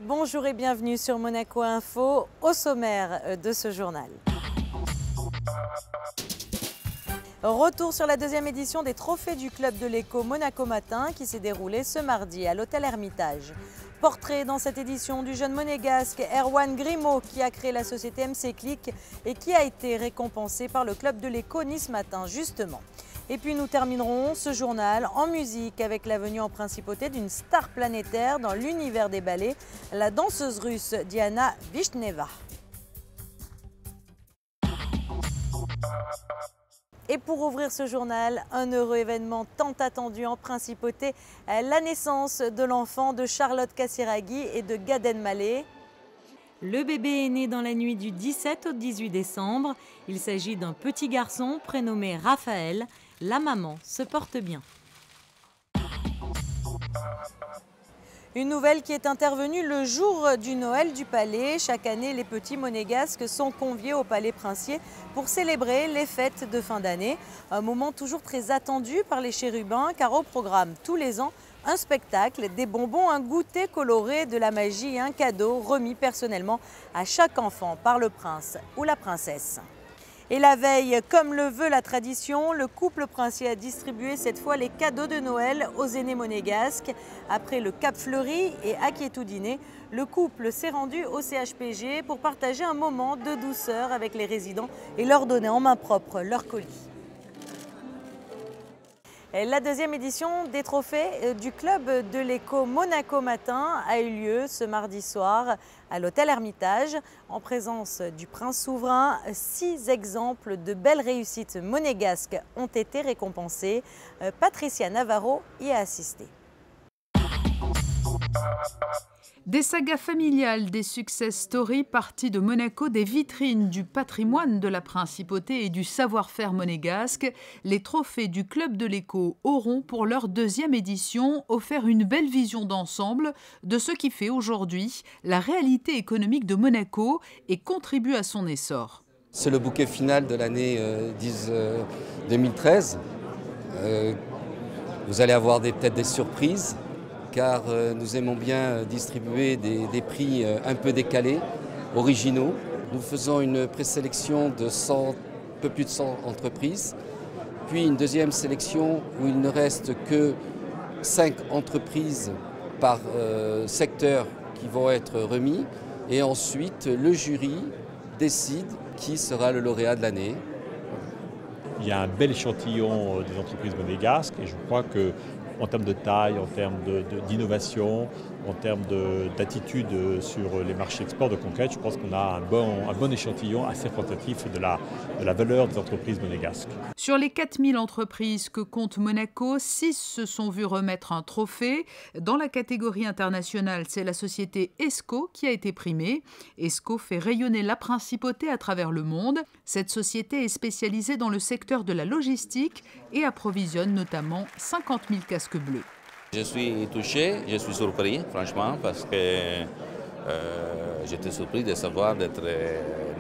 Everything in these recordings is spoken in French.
Bonjour et bienvenue sur Monaco Info, au sommaire de ce journal. Retour sur la deuxième édition des Trophées du Club de l'Éco Monaco Matin qui s'est déroulée ce mardi à l'hôtel Hermitage. Portrait dans cette édition du jeune monégasque Erwan Grimaud qui a créé la société MC Click et qui a été récompensé par le Club de l'Éco Nice Matin justement. Et puis nous terminerons ce journal en musique avec la venue en principauté d'une star planétaire dans l'univers des ballets, la danseuse russe Diana Vishneva. Et pour ouvrir ce journal, un heureux événement tant attendu en principauté, la naissance de l'enfant de Charlotte Casiraghi et de Gad Elmaleh. Le bébé est né dans la nuit du 17 au 18 décembre. Il s'agit d'un petit garçon prénommé Raphaël. La maman se porte bien. Une nouvelle qui est intervenue le jour du Noël du Palais. Chaque année, les petits monégasques sont conviés au Palais Princier pour célébrer les fêtes de fin d'année. Un moment toujours très attendu par les chérubins car au programme tous les ans, un spectacle, des bonbons, un goûter coloré, de la magie et un cadeau remis personnellement à chaque enfant par le prince ou la princesse. Et la veille, comme le veut la tradition, le couple princier a distribué cette fois les cadeaux de Noël aux aînés monégasques. Après le Cap Fleuri et Aquiétou-Dîner, le couple s'est rendu au CHPG pour partager un moment de douceur avec les résidents et leur donner en main propre leur colis. La deuxième édition des trophées du Club de l'Éco Monaco Matin a eu lieu ce mardi soir à l'hôtel Hermitage. En présence du prince souverain, 6 exemples de belles réussites monégasques ont été récompensés. Patricia Navarro y a assisté. Des sagas familiales, des success stories partis de Monaco, des vitrines du patrimoine de la principauté et du savoir-faire monégasque, les trophées du Club de l'Éco auront pour leur deuxième édition offert une belle vision d'ensemble de ce qui fait aujourd'hui la réalité économique de Monaco et contribue à son essor. C'est le bouquet final de l'année 2013. Vous allez avoir peut-être des surprises, car nous aimons bien distribuer des prix un peu décalés, originaux. Nous faisons une présélection de un peu plus de 100 entreprises, puis une deuxième sélection où il ne reste que 5 entreprises par secteur qui vont être remis, et ensuite le jury décide qui sera le lauréat de l'année. Il y a un bel échantillon des entreprises monégasques et je crois que en termes de taille, en termes d'innovation, en termes d'attitude sur les marchés export de conquête, je pense qu'on a un bon échantillon assez représentatif de la valeur des entreprises monégasques. Sur les 4000 entreprises que compte Monaco, 6 se sont vues remettre un trophée. Dans la catégorie internationale, c'est la société ESCO qui a été primée. ESCO fait rayonner la principauté à travers le monde. Cette société est spécialisée dans le secteur de la logistique et approvisionne notamment 50 000 casques bleus. Je suis touché, je suis surpris, franchement, parce que j'étais surpris de savoir d'être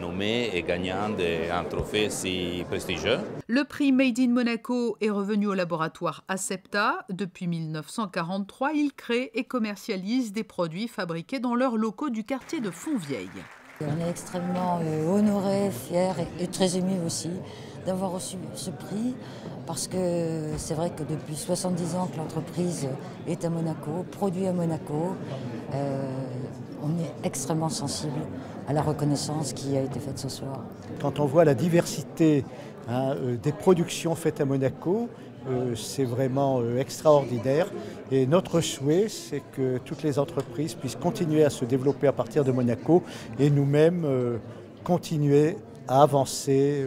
nommé et gagnant d'un trophée si prestigieux. Le prix Made in Monaco est revenu au laboratoire Acepta. Depuis 1943, il crée et commercialise des produits fabriqués dans leurs locaux du quartier de Fontvieille. On est extrêmement honorés, fiers et très émus aussi d'avoir reçu ce prix parce que c'est vrai que depuis 70 ans que l'entreprise est à Monaco, produit à Monaco, on est extrêmement sensible à la reconnaissance qui a été faite ce soir. Quand on voit la diversité des productions faites à Monaco, c'est vraiment extraordinaire et notre souhait c'est que toutes les entreprises puissent continuer à se développer à partir de Monaco et nous-mêmes continuer à avancer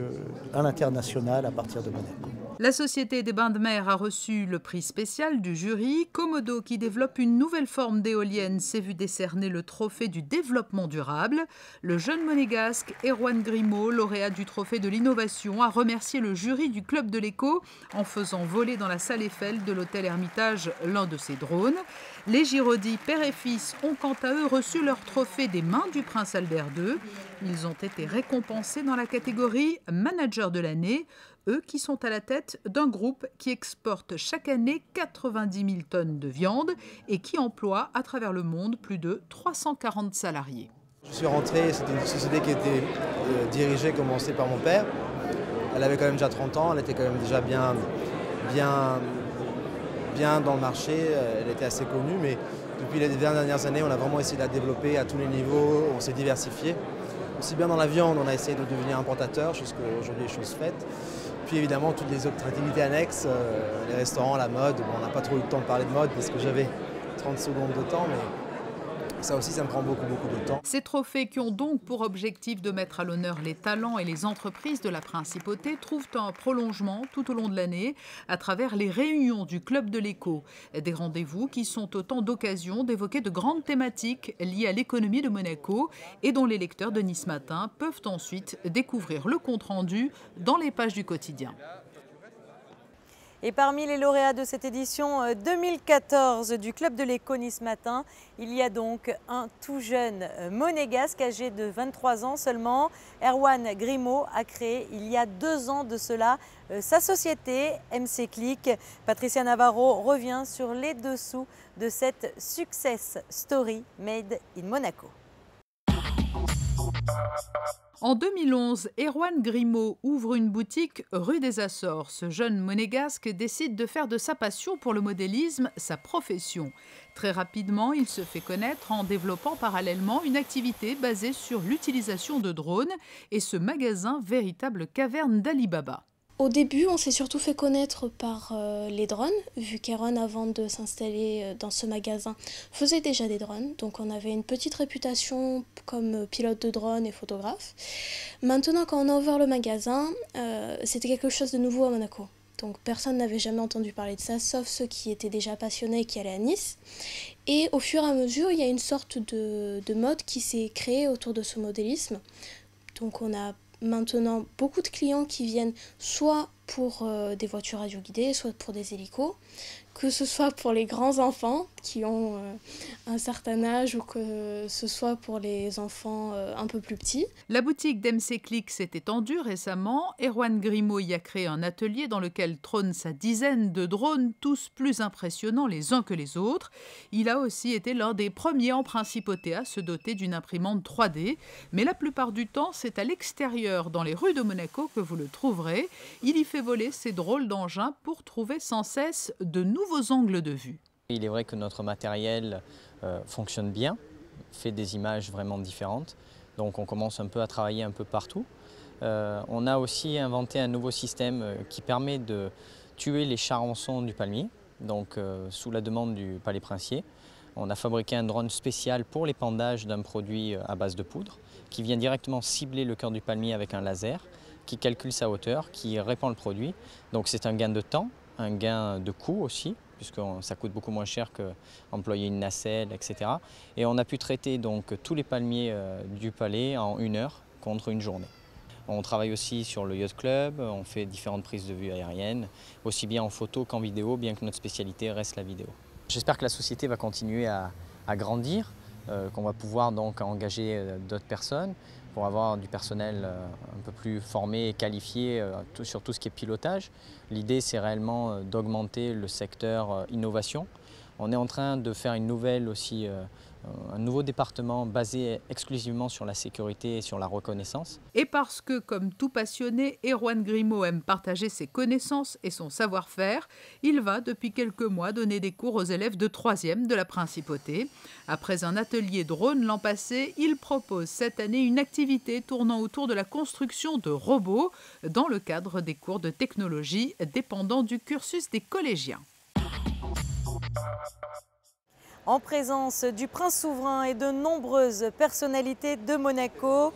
à l'international à partir de Monaco. La Société des bains de mer a reçu le prix spécial du jury. Komodo, qui développe une nouvelle forme d'éolienne, s'est vu décerner le trophée du développement durable. Le jeune monégasque Erwan Grimaud, lauréat du trophée de l'innovation, a remercié le jury du Club de l'Éco en faisant voler dans la salle Eiffel de l'hôtel Hermitage l'un de ses drones. Les Giraudy, père et fils, ont quant à eux reçu leur trophée des mains du prince Albert II. Ils ont été récompensés dans la catégorie Manager de l'année. eux qui sont à la tête d'un groupe qui exporte chaque année 90 000 tonnes de viande et qui emploie à travers le monde plus de 340 salariés. Je suis rentré, c'était une société qui était dirigée, commencée par mon père. Elle avait quand même déjà 30 ans, elle était quand même déjà bien dans le marché, elle était assez connue, mais depuis les dernières années, on a vraiment essayé de la développer à tous les niveaux, on s'est diversifié. Aussi bien dans la viande, on a essayé de devenir importateur, chose qu'aujourd'hui est chose faite. Puis évidemment, toutes les autres activités annexes, les restaurants, la mode. Bon, on n'a pas trop eu le temps de parler de mode parce que j'avais 30 secondes de temps, mais ça aussi, ça me prend beaucoup de temps. Ces trophées qui ont donc pour objectif de mettre à l'honneur les talents et les entreprises de la Principauté trouvent un prolongement tout au long de l'année à travers les réunions du Club de l'Éco. Des rendez-vous qui sont autant d'occasions d'évoquer de grandes thématiques liées à l'économie de Monaco et dont les lecteurs de Nice Matin peuvent ensuite découvrir le compte-rendu dans les pages du quotidien. Et parmi les lauréats de cette édition 2014 du Club de l'Éco Nice Matin, il y a donc un tout jeune monégasque âgé de 23 ans seulement. Erwan Grimaud a créé il y a 2 ans de cela sa société MC Click. Patricia Navarro revient sur les dessous de cette success story made in Monaco. En 2011, Erwan Grimaud ouvre une boutique rue des Açores. Ce jeune monégasque décide de faire de sa passion pour le modélisme sa profession. Très rapidement, il se fait connaître en développant parallèlement une activité basée sur l'utilisation de drones et ce magasin véritable caverne d'Ali Baba. Au début, on s'est surtout fait connaître par les drones, vu qu'Erwan, avant de s'installer dans ce magasin, faisait déjà des drones. Donc on avait une petite réputation comme pilote de drone et photographe. Maintenant, quand on a ouvert le magasin, c'était quelque chose de nouveau à Monaco. Donc personne n'avait jamais entendu parler de ça, sauf ceux qui étaient déjà passionnés et qui allaient à Nice. Et au fur et à mesure, il y a une sorte de mode qui s'est créée autour de ce modélisme. Donc on a maintenant beaucoup de clients qui viennent soit pour des voitures radioguidées, soit pour des hélicos, que ce soit pour les grands enfants qui ont un certain âge ou que ce soit pour les enfants un peu plus petits. La boutique d'MC Click s'est étendue récemment. Erwan Grimaud y a créé un atelier dans lequel trône sa dizaine de drones, tous plus impressionnants les uns que les autres. Il a aussi été l'un des premiers en Principauté à se doter d'une imprimante 3D. Mais la plupart du temps, c'est à l'extérieur, dans les rues de Monaco, que vous le trouverez. Il y fait voler ses drôles d'engins pour trouver sans cesse de nouveaux angles de vue. Il est vrai que notre matériel fonctionne bien, fait des images vraiment différentes, donc on commence un peu à travailler un peu partout. On a aussi inventé un nouveau système qui permet de tuer les charançons du palmier, donc sous la demande du Palais Princier. On a fabriqué un drone spécial pour l'épandage d'un produit à base de poudre qui vient directement cibler le cœur du palmier avec un laser, qui calcule sa hauteur, qui répand le produit. Donc c'est un gain de temps, un gain de coût aussi, puisque ça coûte beaucoup moins cher qu'employer une nacelle, etc. Et on a pu traiter donc tous les palmiers du palais en 1 heure contre une journée. On travaille aussi sur le Yacht Club, on fait différentes prises de vue aériennes, aussi bien en photo qu'en vidéo, bien que notre spécialité reste la vidéo. J'espère que la société va continuer à grandir, qu'on va pouvoir donc engager d'autres personnes pour avoir du personnel un peu plus formé et qualifié sur tout ce qui est pilotage. L'idée, c'est réellement d'augmenter le secteur innovation. On est en train de faire une nouvelle aussi, un nouveau département basé exclusivement sur la sécurité et sur la reconnaissance. Et parce que, comme tout passionné, Erwan Grimaud aime partager ses connaissances et son savoir-faire, il va depuis quelques mois donner des cours aux élèves de 3e de la Principauté. Après un atelier drone l'an passé, il propose cette année une activité tournant autour de la construction de robots dans le cadre des cours de technologie dépendant du cursus des collégiens. En présence du prince souverain et de nombreuses personnalités de Monaco,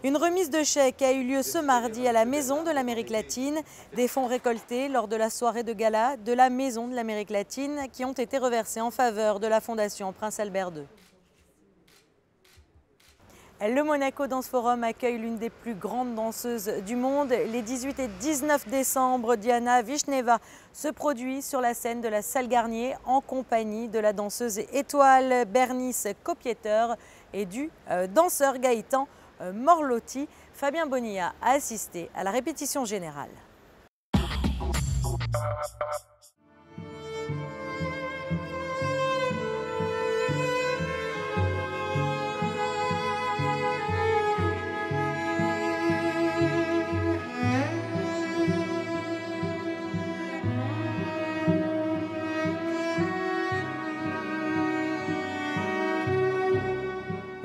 une remise de chèques a eu lieu ce mardi à la Maison de l'Amérique latine. Des fonds récoltés lors de la soirée de gala de la Maison de l'Amérique latine qui ont été reversés en faveur de la Fondation Prince Albert II. Le Monaco Dance Forum accueille l'une des plus grandes danseuses du monde. Les 18 et 19 décembre, Diana Vishneva se produit sur la scène de la Salle Garnier en compagnie de la danseuse étoile Bernice Copieter et du danseur Gaëtan Morlotti. Fabien Bonilla a assisté à la répétition générale.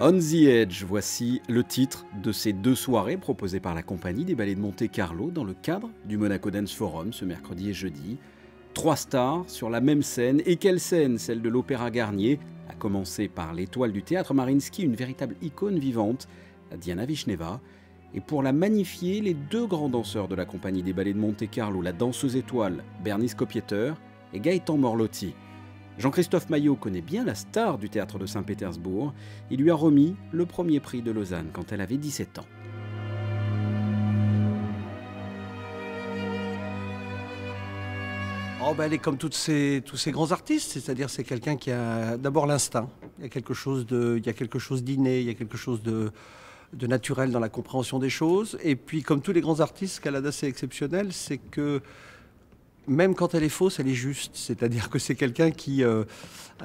On the Edge, voici le titre de ces 2 soirées proposées par la compagnie des ballets de Monte-Carlo dans le cadre du Monaco Dance Forum ce mercredi et jeudi. 3 stars sur la même scène, et quelle scène, celle de l'Opéra Garnier, à commencer par l'étoile du théâtre Mariinsky, une véritable icône vivante, Diana Vishneva. Et pour la magnifier, les 2 grands danseurs de la compagnie des ballets de Monte-Carlo, la danseuse étoile Bernice Kopieter et Gaëtan Morlotti. Jean-Christophe Maillot connaît bien la star du théâtre de Saint-Pétersbourg. Il lui a remis le premier prix de Lausanne quand elle avait 17 ans. Oh ben elle est comme tous ces grands artistes, c'est-à-dire c'est quelqu'un qui a d'abord l'instinct. Il y a quelque chose d'inné, il y a quelque chose de naturel dans la compréhension des choses. Et puis comme tous les grands artistes, ce qu'elle a d'assez exceptionnel, c'est que même quand elle est fausse, elle est juste. C'est-à-dire que c'est quelqu'un qui a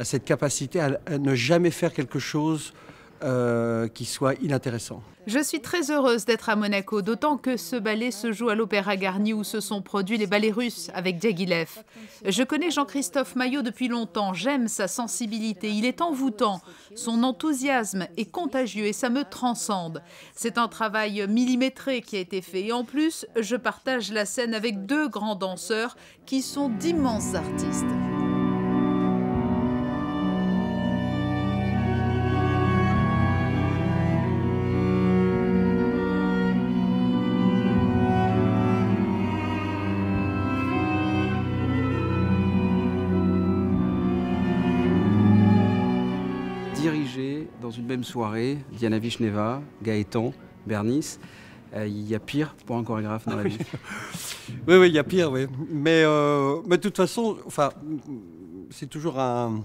cette capacité à ne jamais faire quelque chose qui soit inintéressant. Je suis très heureuse d'être à Monaco, d'autant que ce ballet se joue à l'Opéra Garnier où se sont produits les ballets russes avec Diaghilev. Je connais Jean-Christophe Maillot depuis longtemps, j'aime sa sensibilité, il est envoûtant, son enthousiasme est contagieux et ça me transcende. C'est un travail millimétré qui a été fait et en plus, je partage la scène avec 2 grands danseurs qui sont d'immenses artistes. Dirigé dans une même soirée, Diana Vishneva, Gaëtan, Bernice. Il y a pire pour un chorégraphe dans la vie. Oui, il y a pire, oui. Mais de toute façon, enfin, c'est toujours un...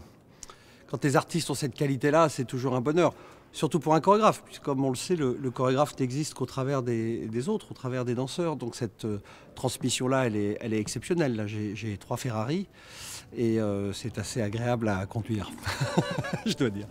Quand les artistes ont cette qualité-là, c'est toujours un bonheur. Surtout pour un chorégraphe, puisque comme on le sait, le chorégraphe n'existe qu'au travers des autres, au travers des danseurs. Donc cette transmission-là, elle est exceptionnelle. Là, j'ai 3 Ferrari et c'est assez agréable à conduire, je dois dire.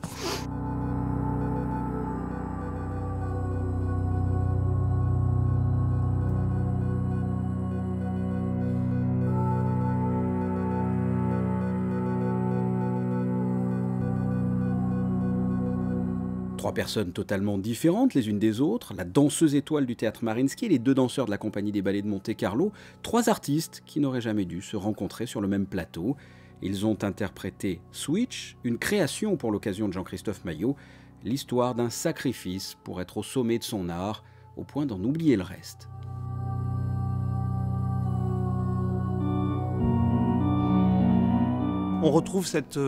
Trois personnes totalement différentes les unes des autres, la danseuse étoile du théâtre Mariinsky et les 2 danseurs de la compagnie des ballets de Monte-Carlo, 3 artistes qui n'auraient jamais dû se rencontrer sur le même plateau. Ils ont interprété Switch, une création pour l'occasion de Jean-Christophe Maillot, l'histoire d'un sacrifice pour être au sommet de son art, au point d'en oublier le reste. On retrouve cette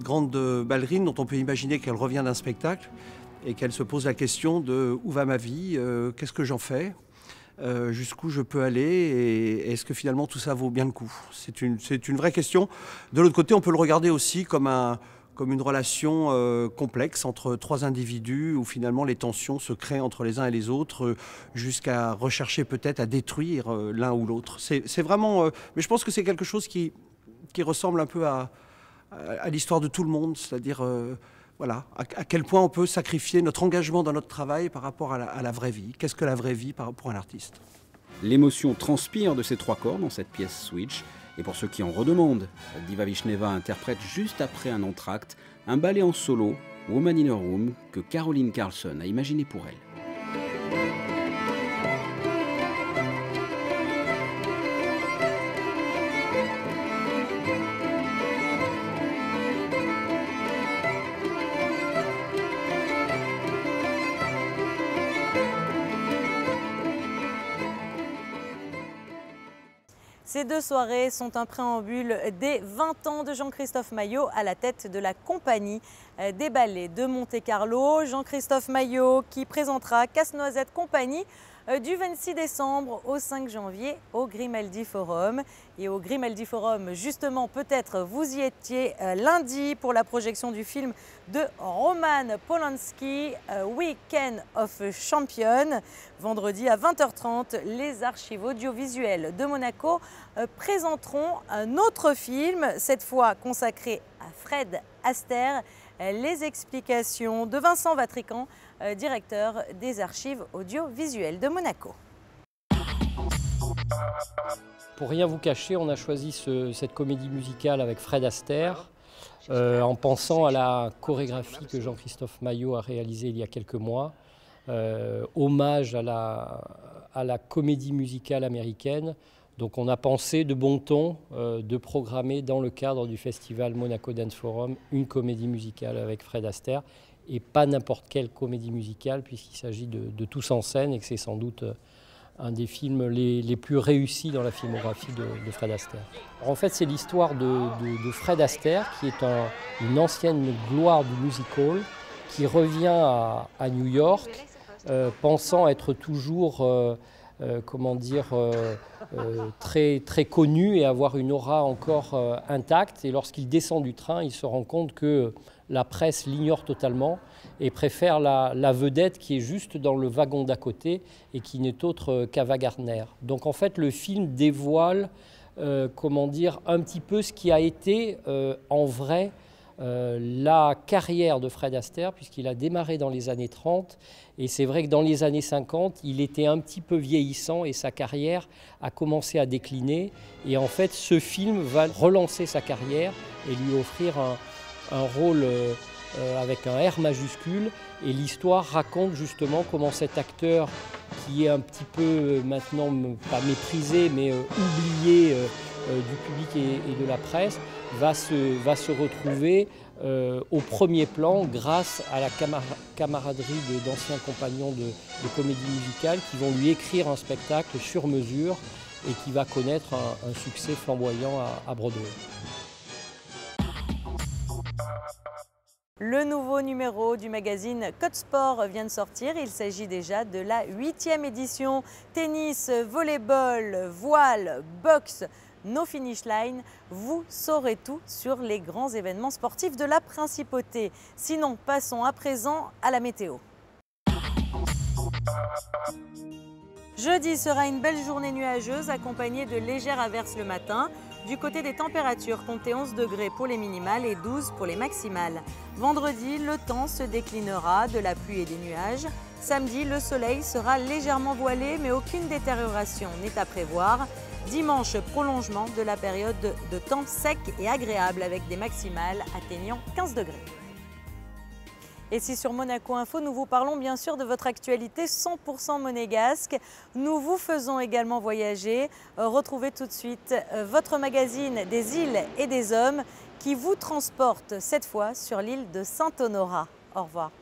grande ballerine dont on peut imaginer qu'elle revient d'un spectacle et qu'elle se pose la question de où va ma vie, qu'est-ce que j'en fais, jusqu'où je peux aller et est-ce que finalement tout ça vaut bien le coup. C'est une vraie question. De l'autre côté, on peut le regarder aussi comme une relation complexe entre 3 individus où finalement les tensions se créent entre les uns et les autres jusqu'à rechercher peut-être à détruire l'un ou l'autre. C'est vraiment... mais je pense que c'est quelque chose qui ressemble un peu à l'histoire de tout le monde, c'est-à-dire voilà, à quel point on peut sacrifier notre engagement dans notre travail par rapport à la vraie vie. Qu'est-ce que la vraie vie pour un artiste? L'émotion transpire de ces 3 corps dans cette pièce Switch, et pour ceux qui en redemandent, Diva Vishneva interprète juste après un entracte un ballet en solo, Woman in a Room, que Caroline Carlson a imaginé pour elle. Ces 2 soirées sont un préambule des 20 ans de Jean-Christophe Maillot à la tête de la compagnie des ballets de Monte-Carlo. Jean-Christophe Maillot qui présentera Casse-Noisette Compagnie du 26 décembre au 5 janvier au Grimaldi Forum. Et au Grimaldi Forum, justement, peut-être vous y étiez lundi pour la projection du film de Roman Polanski, Weekend of Champions. Vendredi à 20h30, les archives audiovisuelles de Monaco présenteront un autre film, cette fois consacré à Fred Astaire. Les explications de Vincent Vatrican, directeur des archives audiovisuelles de Monaco. Pour rien vous cacher, on a choisi cette comédie musicale avec Fred Astaire en pensant à la chorégraphie que Jean-Christophe Maillot a réalisée il y a quelques mois, hommage à la comédie musicale américaine. Donc on a pensé de bon ton de programmer dans le cadre du festival Monaco Dance Forum une comédie musicale avec Fred Astaire, et pas n'importe quelle comédie musicale puisqu'il s'agit de Tous en scène et que c'est sans doute un des films les plus réussis dans la filmographie de Fred Astaire. Alors en fait, c'est l'histoire de Fred Astaire, qui est une ancienne gloire du music hall, qui revient à New York, pensant être toujours très, très connu et avoir une aura encore intacte. Et lorsqu'il descend du train, il se rend compte que la presse l'ignore totalement et préfère la vedette qui est juste dans le wagon d'à côté et qui n'est autre qu'Ava Gardner. Donc en fait, le film dévoile un petit peu ce qui a été en vrai la carrière de Fred Astaire, puisqu'il a démarré dans les années 30, et c'est vrai que dans les années 50, il était un petit peu vieillissant et sa carrière a commencé à décliner. Et en fait, ce film va relancer sa carrière et lui offrir un rôle avec un R majuscule. Et l'histoire raconte justement comment cet acteur, qui est un petit peu maintenant, pas méprisé, mais oublié du public et de la presse, va se retrouver au premier plan grâce à la camaraderie d'anciens compagnons de comédie musicale qui vont lui écrire un spectacle sur mesure et qui va connaître un succès flamboyant à Broadway. Le nouveau numéro du magazine Code Sport vient de sortir. Il s'agit déjà de la 8e édition. Tennis, volleyball, voile, boxe, no finish line. Vous saurez tout sur les grands événements sportifs de la Principauté. Sinon, passons à présent à la météo. Jeudi sera une belle journée nuageuse accompagnée de légères averses le matin. Du côté des températures, comptez 11 degrés pour les minimales et 12 pour les maximales. Vendredi, le temps se déclinera, de la pluie et des nuages. Samedi, le soleil sera légèrement voilé, mais aucune détérioration n'est à prévoir. Dimanche, prolongement de la période de temps sec et agréable avec des maximales atteignant 15 degrés. Et si sur Monaco Info, nous vous parlons bien sûr de votre actualité 100% monégasque. Nous vous faisons également voyager. Retrouvez tout de suite votre magazine des îles et des hommes qui vous transporte cette fois sur l'île de Saint-Honorat. Au revoir.